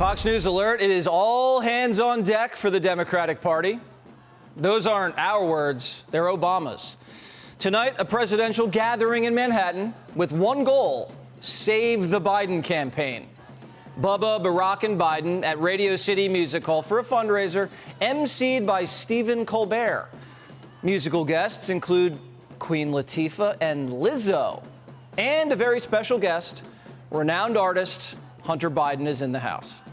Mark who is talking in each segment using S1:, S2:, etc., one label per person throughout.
S1: Fox News alert, it is all hands on deck for the Democratic Party. Those aren't our words, they're Obama's. Tonight, a presidential gathering in Manhattan with one goal: save the Biden campaign. Bubba, Barack, and Biden at Radio City Music Hall for a fundraiser emceed by Stephen Colbert. Musical guests include Queen Latifah and Lizzo. And a very special guest, renowned artist Hunter Biden is in the house.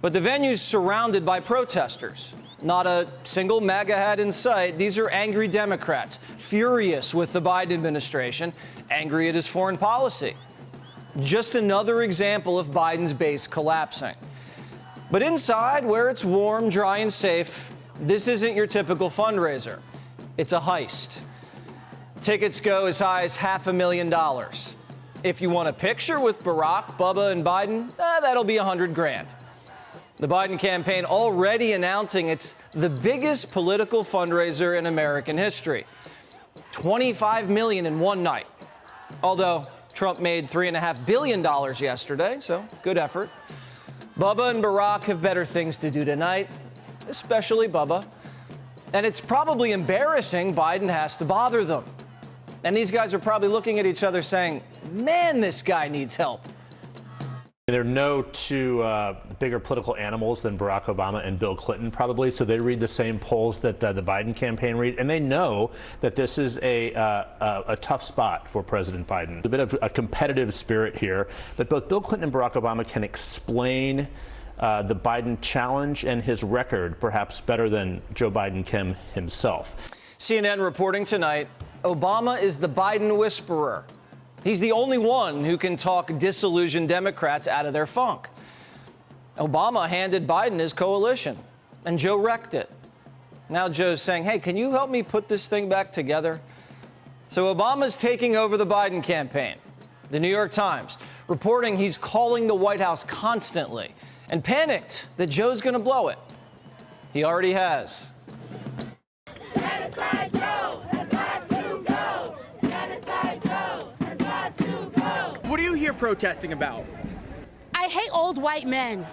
S1: But the venue's surrounded by protesters. Not a single MAGA hat in sight. These are angry Democrats, furious with the Biden administration, angry at his foreign policy. Just another example of Biden's base collapsing. But inside, where it's warm, dry, and safe, this isn't your typical fundraiser. It's a heist. Tickets go as high as $500,000. If you want a picture with Barack, Bubba, and Biden, that'll be $100,000. The Biden campaign already announcing it's the biggest political fundraiser in American history. $25 million in one night. Although Trump made $3.5 billion yesterday, so good effort. Bubba and Barack have better things to do tonight, especially Bubba. And it's probably embarrassing Biden has to bother them. And these guys are probably looking at each other saying, man, this guy needs help.
S2: There are no two bigger political animals than Barack Obama and Bill Clinton, probably, so they read the same polls that the Biden campaign read, and they know that this is a tough spot for President Biden. A bit of a competitive spirit here, but both Bill Clinton and Barack Obama can explain the Biden challenge and his record perhaps better than Joe Biden can himself.
S1: CNN reporting tonight, Obama is the Biden whisperer. He's the only one who can talk disillusioned Democrats out of their funk. Obama handed Biden his coalition, and Joe wrecked it. Now Joe's saying, hey, can you help me put this thing back together? So Obama's taking over the Biden campaign. The New York Times reporting he's calling the White House constantly and panicked that Joe's going to blow it. He already has.
S3: Genocide Joe has got to go. Genocide Joe has got to go.
S4: What are you here protesting about?
S5: I hate old white men.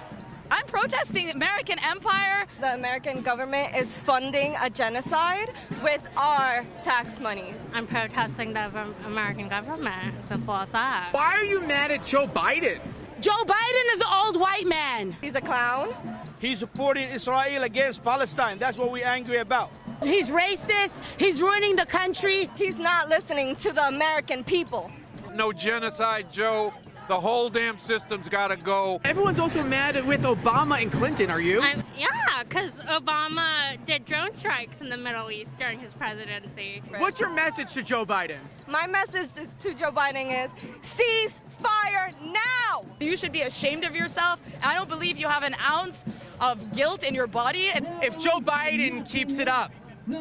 S6: I'm protesting American empire.
S7: The American government is funding a genocide with our tax money.
S8: I'm protesting the American government. Simple as that.
S4: Why are you mad at Joe Biden?
S5: Joe Biden is an old white man.
S7: He's a clown.
S9: He's supporting Israel against Palestine. That's what we're angry about.
S5: He's racist. He's ruining the country.
S7: He's not listening to the American people.
S10: No genocide, Joe. The whole damn system's got to go.
S4: Everyone's also mad with Obama and Clinton, are you?
S8: Yeah, because Obama did drone strikes in the Middle East during his presidency.
S4: What's your message to Joe Biden?
S7: My message to Joe Biden is cease fire now.
S6: You should be ashamed of yourself. I don't believe you have an ounce of guilt in your body.
S4: If Joe Biden keeps it up,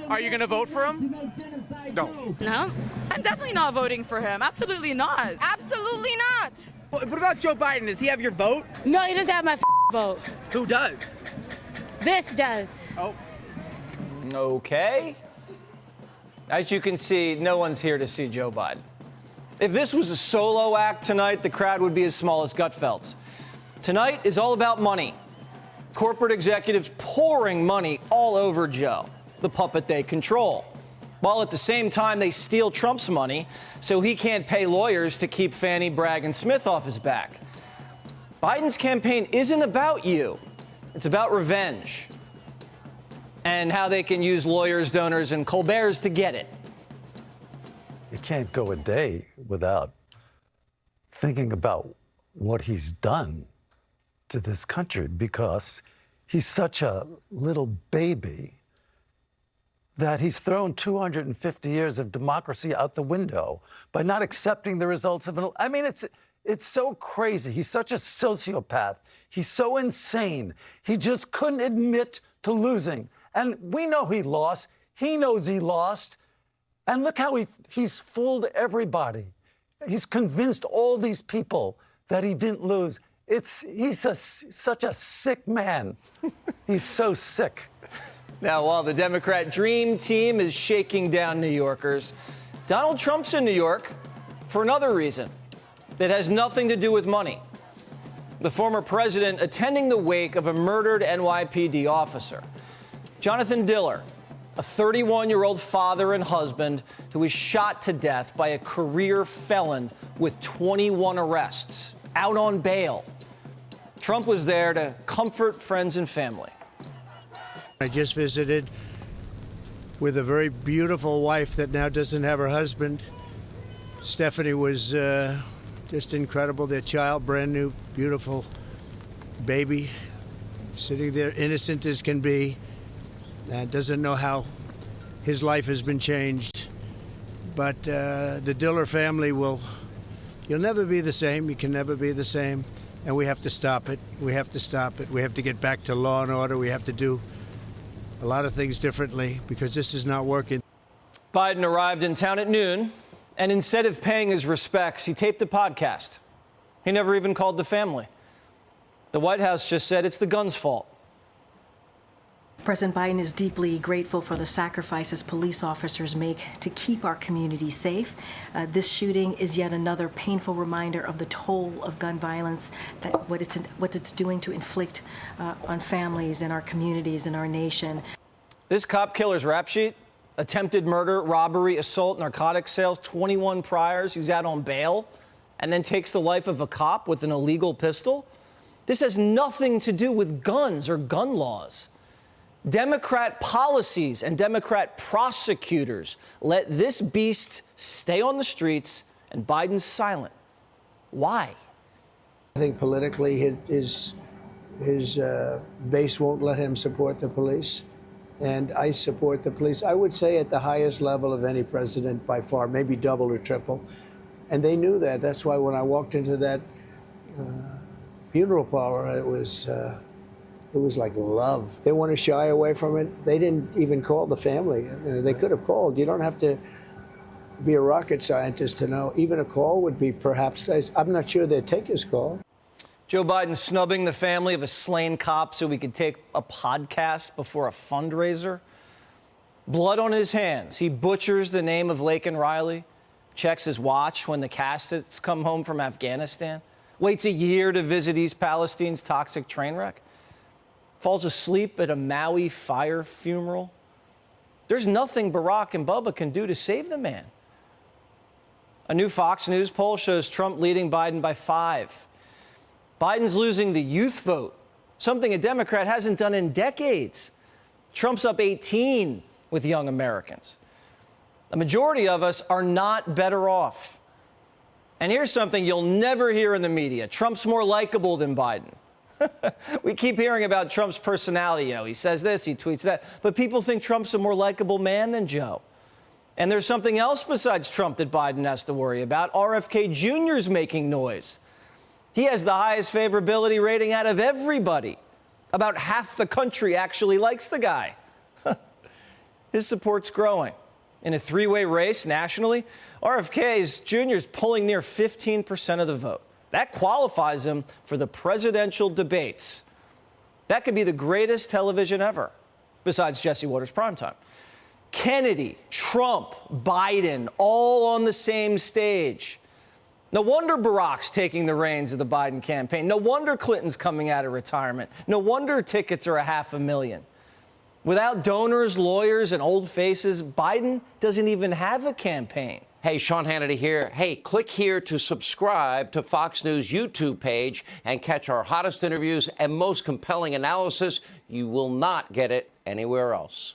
S4: are you going to vote for him?
S10: No.
S8: No.
S6: I'm definitely not voting for him. Absolutely not.
S7: Absolutely not.
S4: What about Joe Biden? Does he have your vote?
S5: No, he doesn't have my vote.
S4: Who does?
S5: This does.
S4: Oh.
S1: Okay. As you can see, no one's here to see Joe Biden. If this was a solo act tonight, the crowd would be as small as Gutfeld's. Tonight is all about money. Corporate executives pouring money all over Joe, the puppet they control, while at the same time they steal Trump's money so he can't pay lawyers to keep Fannie, Bragg, and Smith off his back. Biden's campaign isn't about you. It's about revenge and how they can use lawyers, donors, and Colbert's to get it.
S11: You can't go a day without thinking about what he's done to this country, because he's such a little baby that he's thrown 250 years of democracy out the window by not accepting the results of an... I mean, it's so crazy. He's such a sociopath. He's so insane. He just couldn't admit to losing. And we know he lost. He knows he lost. And look how he's fooled everybody. He's convinced all these people that he didn't lose. He's such a sick man. He's so sick.
S1: Now, while the Democrat dream team is shaking down New Yorkers, Donald Trump's in New York for another reason that has nothing to do with money. the former president attending the wake of a murdered NYPD officer. Jonathan Diller, a 31-year-old father and husband who was shot to death by a career felon with 21 arrests, out on bail. Trump was there to comfort friends and family.
S9: I just visited with a very beautiful wife that now doesn't have her husband. Stephanie was just incredible. Their child, brand new, beautiful baby, sitting there innocent as can be, and doesn't know how his life has been changed. But the Diller family you'll never be the same. You can never be the same. And we have to stop it. We have to stop it. We have to get back to law and order. We have to do a lot of things differently because this is not working.
S1: Biden arrived in town at noon, and instead of paying his respects, he taped a podcast. He never even called the family. The White House just said it's the gun's fault.
S12: President Biden is deeply grateful for the sacrifices police officers make to keep our community safe. This shooting is yet another painful reminder of the toll of gun violence, that what it's doing to inflict on families and our communities and our nation.
S1: This cop killer's rap sheet: attempted murder, robbery, assault, narcotics sales, 21 priors. He's out on bail and then takes the life of a cop with an illegal pistol. This has nothing to do with guns or gun laws. Democrat policies and Democrat prosecutors let this beast stay on the streets, and Biden's silent. Why?
S9: I think politically his base won't let him support the police, and I support the police, I would say, at the highest level of any president by far, maybe double or triple. And they knew that. That's why when I walked into that funeral parlor, it was like love. They want to shy away from it. They didn't even call the family. They could have called. You don't have to be a rocket scientist to know. Even a call would be perhaps, I'm not sure they'd take his call.
S1: Joe Biden snubbing the family of a slain cop so he could take a podcast before a fundraiser. Blood on his hands. He butchers the name of Laken Riley, checks his watch when the caskets come home from Afghanistan, waits a year to visit East Palestine's toxic train wreck, falls asleep at a Maui fire funeral. There's nothing Barack and Bubba can do to save the man. A new Fox News poll shows Trump leading Biden by 5. Biden's losing the youth vote, something a Democrat hasn't done in decades. Trump's up 18 with young Americans. The majority of us are not better off. And here's something you'll never hear in the media. Trump's more likable than Biden. We keep hearing about Trump's personality. You know, he says this, he tweets that. But people think Trump's a more likable man than Joe. And there's something else besides Trump that Biden has to worry about. RFK Jr.'s making noise. He has the highest favorability rating out of everybody. About half the country actually likes the guy. His support's growing. In a three-way race nationally, RFK Jr.'s pulling near 15% of the vote. That qualifies him for the presidential debates. That could be the greatest television ever, besides Jesse Watters Primetime. Kennedy, Trump, Biden, all on the same stage. No wonder Barack's taking the reins of the Biden campaign. No wonder Clinton's coming out of retirement. No wonder tickets are 500,000. Without donors, lawyers, and old faces, Biden doesn't even have a campaign.
S13: Hey, Sean Hannity here. Hey, click here to subscribe to Fox News YouTube page and catch our hottest interviews and most compelling analysis. You will not get it anywhere else.